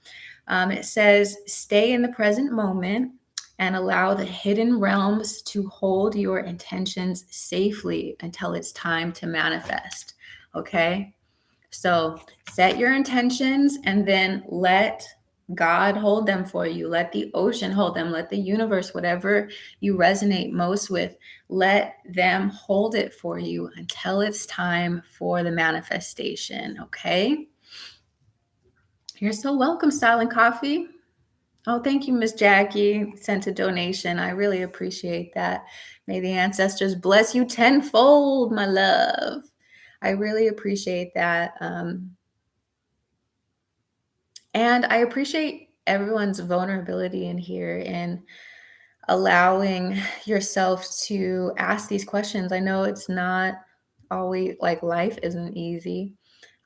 It says, stay in the present moment and allow the hidden realms to hold your intentions safely until it's time to manifest. Okay. So set your intentions and then let God hold them for you. Let the ocean hold them. Let the universe, whatever you resonate most with, let them hold it for you until it's time for the manifestation. Okay. You're so welcome, Style and Coffee. Oh, thank you, Miss Jackie. Sent a donation. I really appreciate that. May the ancestors bless you tenfold, my love. I really appreciate that. And I appreciate everyone's vulnerability in here and allowing yourself to ask these questions. I know it's not always like life isn't easy.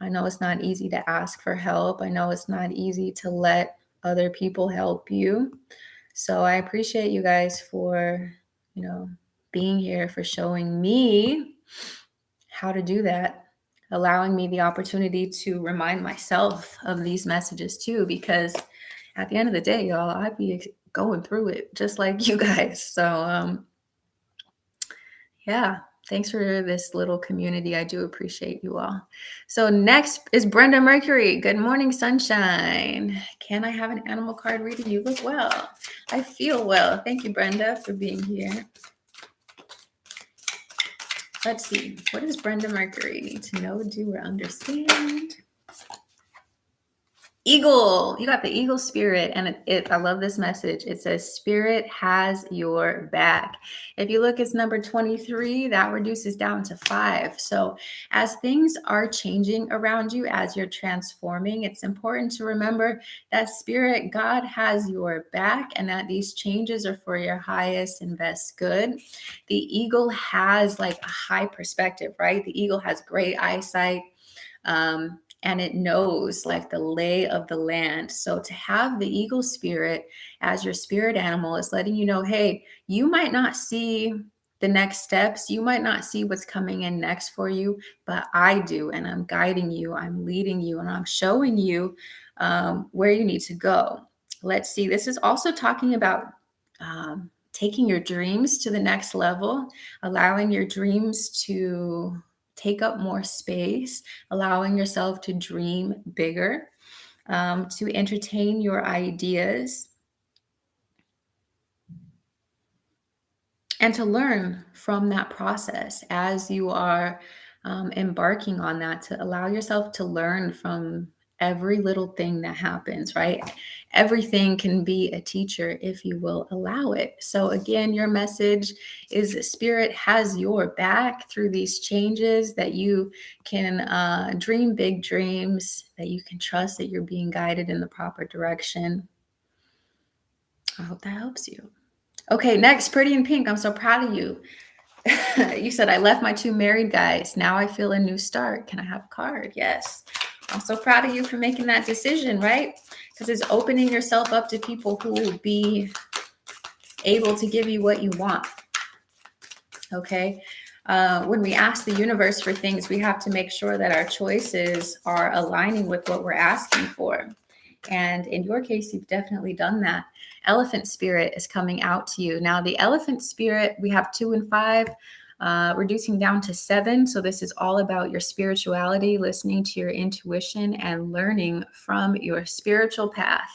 I know it's not easy to ask for help. I know it's not easy to let other people help you. So I appreciate you guys for, you know, being here, for showing me how to do that, allowing me the opportunity to remind myself of these messages too, because at the end of the day, y'all, I'd be going through it just like you guys. So yeah, thanks for this little community. I do appreciate you all. So next is Brenda Mercury. Good morning, sunshine. Can I have an animal card reading? You look well. I feel well. Thank you, Brenda, for being here. Let's see. What does Brenda Mercury need to know, do, or understand? Eagle, you got the eagle spirit, and I love this message. It says spirit has your back. If you look, it's number 23. That reduces down to 5. So as things are changing around you, as you're transforming, it's important to remember that spirit, God, has your back, and that these changes are for your highest and best good. The eagle has like a high perspective, right? The eagle has great eyesight. And it knows like the lay of the land. So to have the eagle spirit as your spirit animal is letting you know, hey, you might not see the next steps. You might not see what's coming in next for you, but I do. And I'm guiding you, I'm leading you, and I'm showing you where you need to go. Let's see. This is also talking about taking your dreams to the next level, allowing your dreams to take up more space, allowing yourself to dream bigger, to entertain your ideas, and to learn from that process as you are embarking on that, to allow yourself to learn from every little thing that happens, right? Everything can be a teacher if you will allow it. So again, your message is that Spirit has your back through these changes, that you can dream big dreams, that you can trust that you're being guided in the proper direction. I hope that helps you. Okay, next, Pretty in Pink. I'm so proud of you. You said, I left my 2 married guys. Now I feel a new start. Can I have a card? Yes. I'm so proud of you for making that decision, right? Because it's opening yourself up to people who will be able to give you what you want. Okay. When we ask the universe for things, we have to make sure that our choices are aligning with what we're asking for. And in your case, you've definitely done that. Elephant Spirit is coming out to you. Now, the Elephant Spirit, we have 2 and 5, reducing down to 7. So this is all about your spirituality, listening to your intuition, and learning from your spiritual path.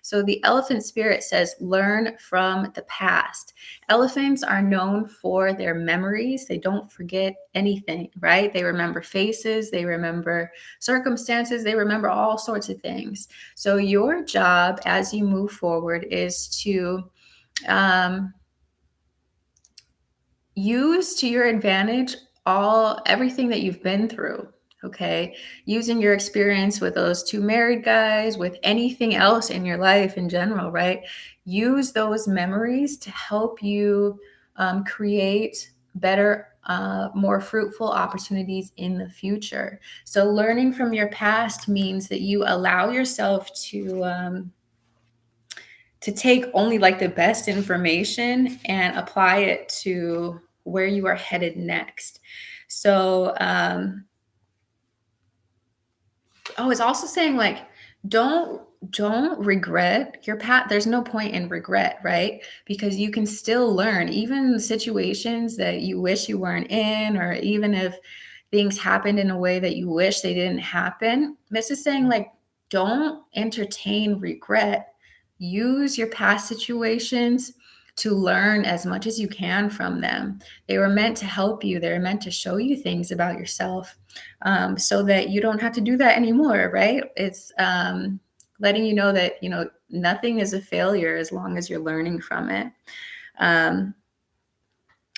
So the Elephant Spirit says, learn from the past. Elephants are known for their memories. They don't forget anything, right? They remember faces, they remember circumstances, they remember all sorts of things. So your job as you move forward is to use to your advantage everything that you've been through. Okay, using your experience with those 2 married guys, with anything else in your life in general, right? Use those memories to help you create better, more fruitful opportunities in the future. So learning from your past means that you allow yourself to take only like the best information and apply it to where you are headed next. So, it's also saying like, don't regret your path. There's no point in regret, right? Because you can still learn, even situations that you wish you weren't in, or even if things happened in a way that you wish they didn't happen. This is saying like, don't entertain regret. Use your past situations to learn as much as you can from them. They were meant to help you. They're meant to show you things about yourself, so that you don't have to do that anymore, right? It's letting you know that, nothing is a failure as long as you're learning from it.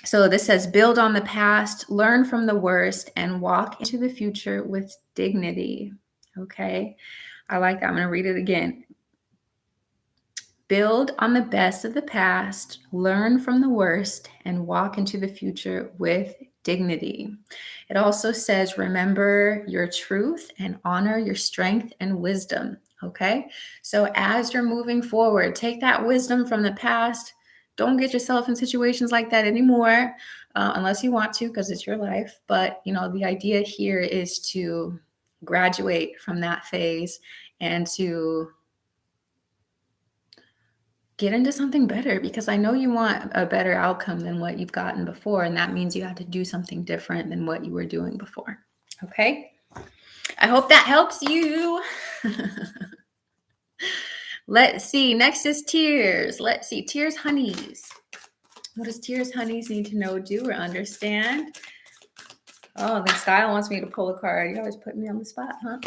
So this says, build on the past, learn from the worst, and walk into the future with dignity. Okay, I like that. I'm going to read it again. Build on the best of the past, learn from the worst, and walk into the future with dignity. It also says, remember your truth and honor your strength and wisdom. Okay, so as you're moving forward, take that wisdom from the past. Don't get yourself in situations like that anymore, unless you want to, because it's your life. But, the idea here is to graduate from that phase and to get into something better, because I know you want a better outcome than what you've gotten before. And that means you have to do something different than what you were doing before. Okay. I hope that helps you. Let's see. Next is Tears. Let's see. Tears Honeys. What does Tears Honeys need to know, do, or understand? Oh, the style wants me to pull a card. You always put me on the spot, huh?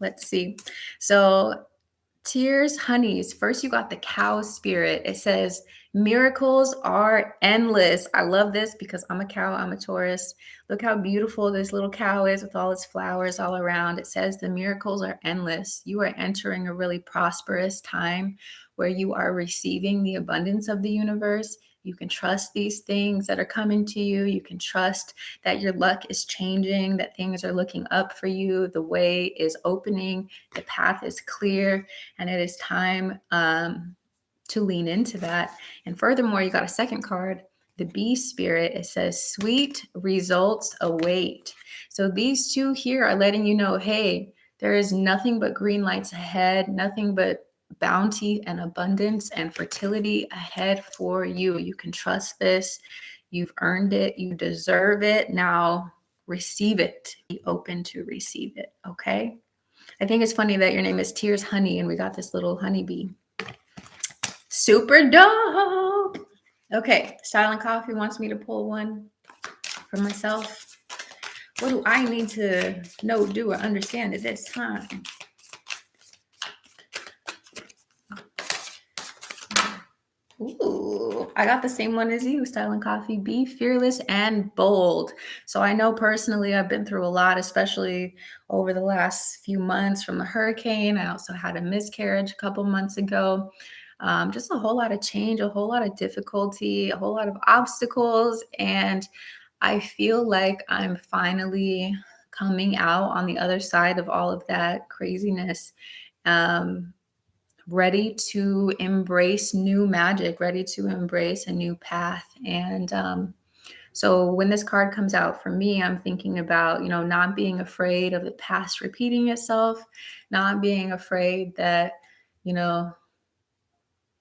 Let's see. So Tears Honeys. First, you got the Cow Spirit. It says, miracles are endless. I love this because I'm a cow. I'm a Taurus. Look how beautiful this little cow is with all its flowers all around. It says the miracles are endless. You are entering a really prosperous time where you are receiving the abundance of the universe. You can trust these things that are coming to you. You can trust that your luck is changing, that things are looking up for you. The way is opening. The path is clear. And it is time to lean into that. And furthermore, you got a second card, the Bee Spirit. It says, sweet results await. So these two here are letting you know, hey, there is nothing but green lights ahead, nothing but bounty and abundance and fertility ahead for you. You can trust this. You've earned it. You deserve it. Now receive it. Be open to receive it. Okay. I think it's funny that your name is Tears Honey and we got this little honeybee. Super dope. Okay, Silent Coffee wants me to pull one for myself. What do I need to know, do, or understand at this time? Ooh, I got the same one as you, Style and Coffee. Be fearless and bold. So I know personally I've been through a lot, especially over the last few months from the hurricane. I also had a miscarriage a couple months ago. Just a whole lot of change, a whole lot of difficulty, a whole lot of obstacles. And I feel like I'm finally coming out on the other side of all of that craziness. Um, Ready to embrace new magic, ready to embrace a new path. And so when this card comes out for me, I'm thinking about, not being afraid of the past repeating itself, not being afraid that, you know,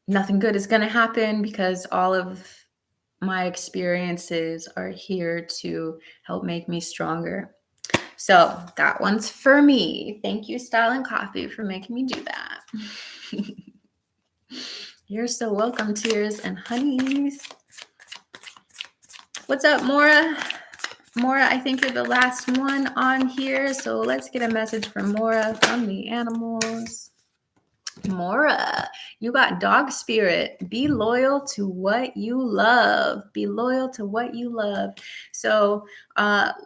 nothing good is going to happen, because all of my experiences are here to help make me stronger. So that one's for me. Thank you, Style and Coffee, for making me do that. You're so welcome, tears and honeys. What's up, Mora? Mora, I think you're the last one on here, so let's get a message from Mora from the animals. Mora, you got Dog Spirit. Be loyal to what you love. Be loyal to what you love. So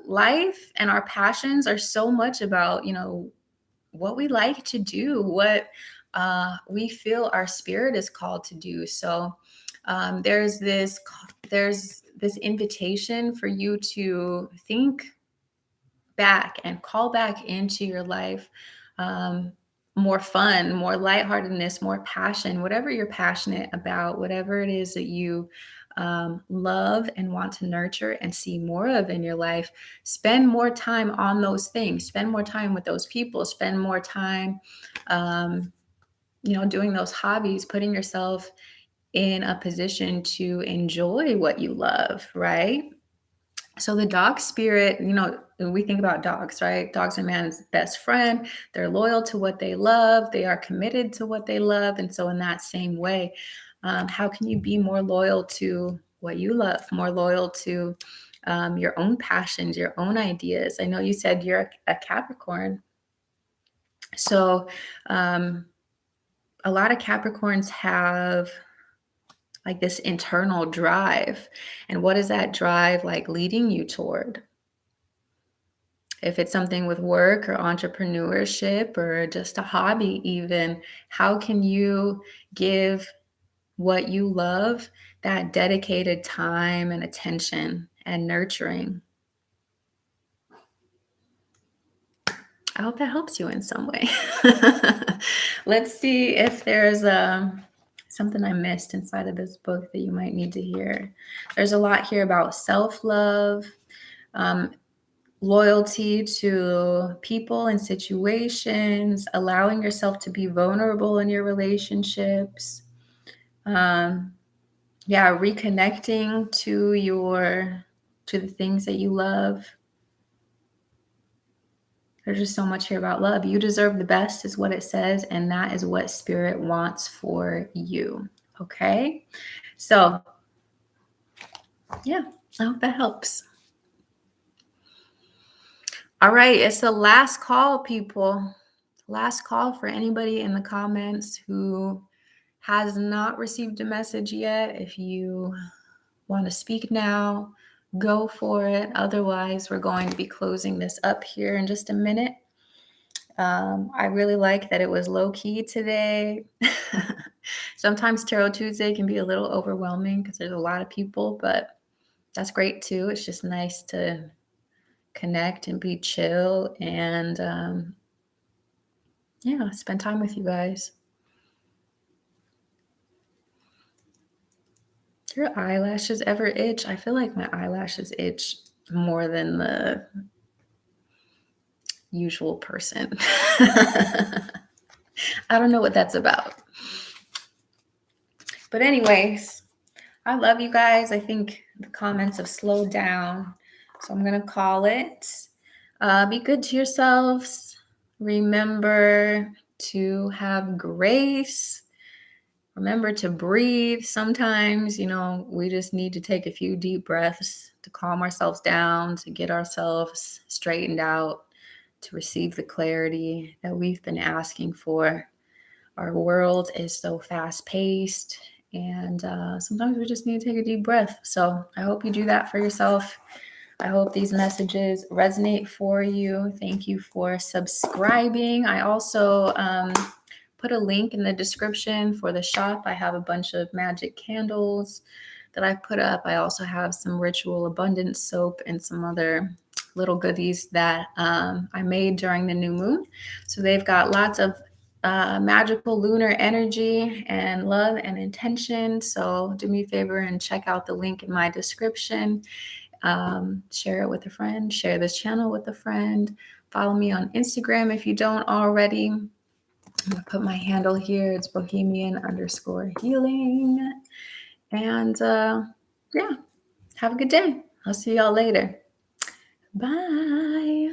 life and our passions are so much about, what we like to do, what we feel our spirit is called to do. So there's this invitation for you to think back and call back into your life more fun, more lightheartedness, more passion, whatever you're passionate about, whatever it is that you love and want to nurture and see more of in your life. Spend more time on those things. Spend more time with those people. Spend more time, doing those hobbies, putting yourself in a position to enjoy what you love, right? So the dog spirit, we think about dogs, right? Dogs are man's best friend. They're loyal to what they love. They are committed to what they love. And so in that same way, how can you be more loyal to what you love, more loyal to your own passions, your own ideas? I know you said you're a Capricorn. So a lot of Capricorns have like this internal drive. And what is that drive like leading you toward? If it's something with work or entrepreneurship or just a hobby, even, how can you give what you love that dedicated time and attention and nurturing? I hope that helps you in some way. Let's see if there's something I missed inside of this book that you might need to hear. There's a lot here about self-love, loyalty to people and situations, allowing yourself to be vulnerable in your relationships. Reconnecting to the things that you love. There's just so much here about love. You deserve the best is what it says, and that is what Spirit wants for you. Okay? So, yeah, I hope that helps. All right, it's the last call, people. Last call for anybody in the comments who has not received a message yet. If you want to speak now, go for it. Otherwise, we're going to be closing this up here in just a minute. I really like that it was low-key today. Sometimes Tarot Tuesday can be a little overwhelming because there's a lot of people, but that's great too. It's just nice to connect and be chill and spend time with you guys. Do your eyelashes ever itch? I feel like my eyelashes itch more than the usual person. I don't know what that's about. But anyways, I love you guys. I think the comments have slowed down, so I'm going to call it. Be good to yourselves. Remember to have grace. Remember to breathe. Sometimes, we just need to take a few deep breaths to calm ourselves down, to get ourselves straightened out, to receive the clarity that we've been asking for. Our world is so fast-paced, And sometimes we just need to take a deep breath. So I hope you do that for yourself. I hope these messages resonate for you. Thank you for subscribing. I also put a link in the description for the shop. I have a bunch of magic candles that I put up. I also have some ritual abundance soap and some other little goodies that I made during the new moon. So they've got lots of magical lunar energy and love and intention. So do me a favor and check out the link in my description. Share it with a friend, share this channel with a friend. Follow me on Instagram if you don't already. I'm gonna put my handle here. It's bohemian_healing. And yeah, have a good day. I'll see y'all later. Bye.